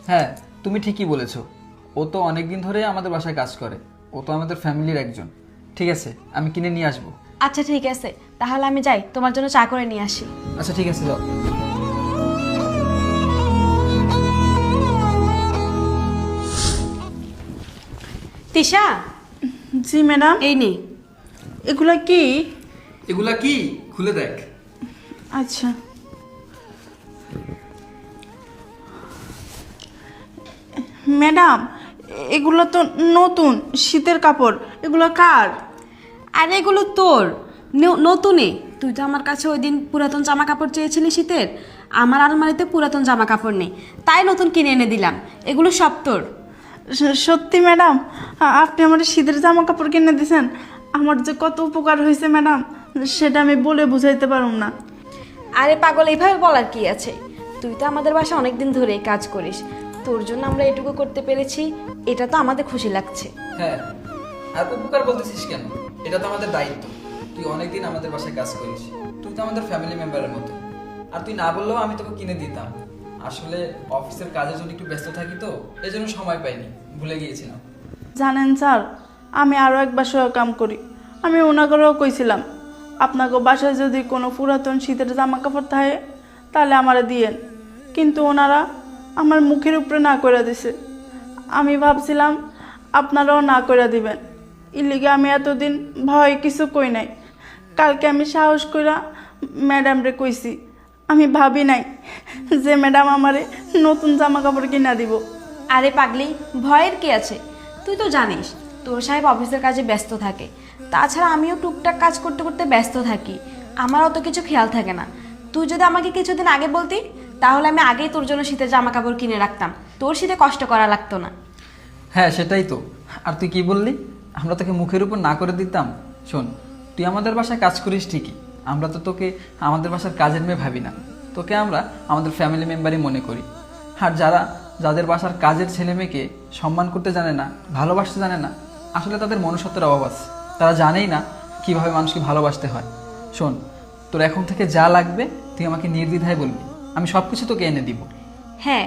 হ্যাঁ, তুমি ঠিকই বলেছো। ও তো অনেক দিন ধরে আমাদের বাসায় কাজ করে। ও তো আমাদের ফ্যামিলির একজন। ঠিক আছে, আমি কিনে নিয়ে আসবো। আচ্ছা ঠিক আছে, তাহলে আমি যাই, তোমার জন্য চা করে নিয়ে আসি। আচ্ছা ঠিক আছে, যাও। তিশা, জি ম্যাডাম। এই নে। এগুলো কি? এগুলা কি? খুলে দেখ। আচ্ছা, ম্যাডাম এগুলো তো নতুন শীতের কাপড়, এগুলো কার? আরে এগুলো তোর, নতুনে। তুই তো আমার কাছে ওই দিন পুরাতন জামা কাপড় চেয়েছিলি শীতের। আমার আলমারিতে পুরাতন জামা কাপড় নেই, তাই নতুন কিনে এনে দিলাম। এগুলো সব তোর। সত্যি ম্যাডাম, আপনি আমার শীতের জামা কাপড় কিনে দিয়েছেন। আমার যে কত উপকার হয়েছে ম্যাডাম, সেটা আমি বলে বুঝাইতে পারব না। আরে পাগল, এইভাবে বলার কি আছে? তুই তো আমাদের বাসায় অনেকদিন ধরেই কাজ করিস, তোর জন্য আমরা এটুকু করতে পেরেছি, এটা তো আমাদের খুশি লাগছে। হ্যাঁ, আর উপকার বলতেছিস কেন? এটা তো আমাদের দায়িত্ব। তুই অনেকদিন আমাদের বাসায় কাজ করিস, তুই তো আমাদের ফ্যামিলি মেম্বারের মতো। আর তুই না বললেও আমি তোকে কিনে দিতাম। আসলে অফিসের কাজের জন্য একটু ব্যস্ত থাকি, তো এই জন্য সময় পাইনি, ভুলে গিয়েছিলাম। জানেন স্যার, আমি আরও এক বাসায় কাম করি। আমি ওনাগরেও কইছিলাম, আপনাকে বাসায় যদি কোনো পুরাতন শীতের জামা কাপড় থাকে তাহলে আমারে দিয়েন, কিন্তু ওনারা আমার মুখের উপরে না করে দিছে। আমি ভাবছিলাম আপনারাও না করে দিবেন, ইলিগে আমি এতদিন ভয় কিছু কই নাই। কালকে আমি সাহস কইরা ম্যাডামরে কইছি। আমি ভাবি নাই যে ম্যাডাম আমারে নতুন জামা কাপড় কিনা দিব। আরে পাগলি, ভয়ের কি আছে? তুই তো জানিস তোর সাহেব অফিসের কাজে ব্যস্ত থাকে, তাছাড়া আমিও টুকটাক কাজ করতে করতে ব্যস্ত থাকি, আমার অত কিছু খেয়াল থাকে না। তুই যদি আমাকে কিছুদিন আগে বলতি, তাহলে আমি আগেই তোর জন্য শীতের জামা কাপড় কিনে রাখতাম, তোর শীতে কষ্ট করা লাগতো না। হ্যাঁ সেটাই তো। আর তুই কি বললি, আমরা তোকে মুখের উপর না করে দিতাম? শোন, তুই আমাদের বাসায় কাজ করিস ঠিকই, আমরা তো তোকে আমাদের বাসার কাজের মেয়ে ভাবি না। তোকে আমরা আমাদের ফ্যামিলি মেম্বারই মনে করি। আর যাদের বাসার কাজের ছেলে মেয়েকে সম্মান করতে জানে না, ভালোবাসতে জানে না, আসলে তাদের মনুষ্যত্বের অভাব আছে। তারা জানেই না কিভাবে মানুষকে ভালোবাসতে হয়। শোন, তোর এখন থেকে যা লাগবে তুই আমাকে নির্দ্বিধায় বলবি, আমি সব কিছু তোকে এনে দিব। হ্যাঁ,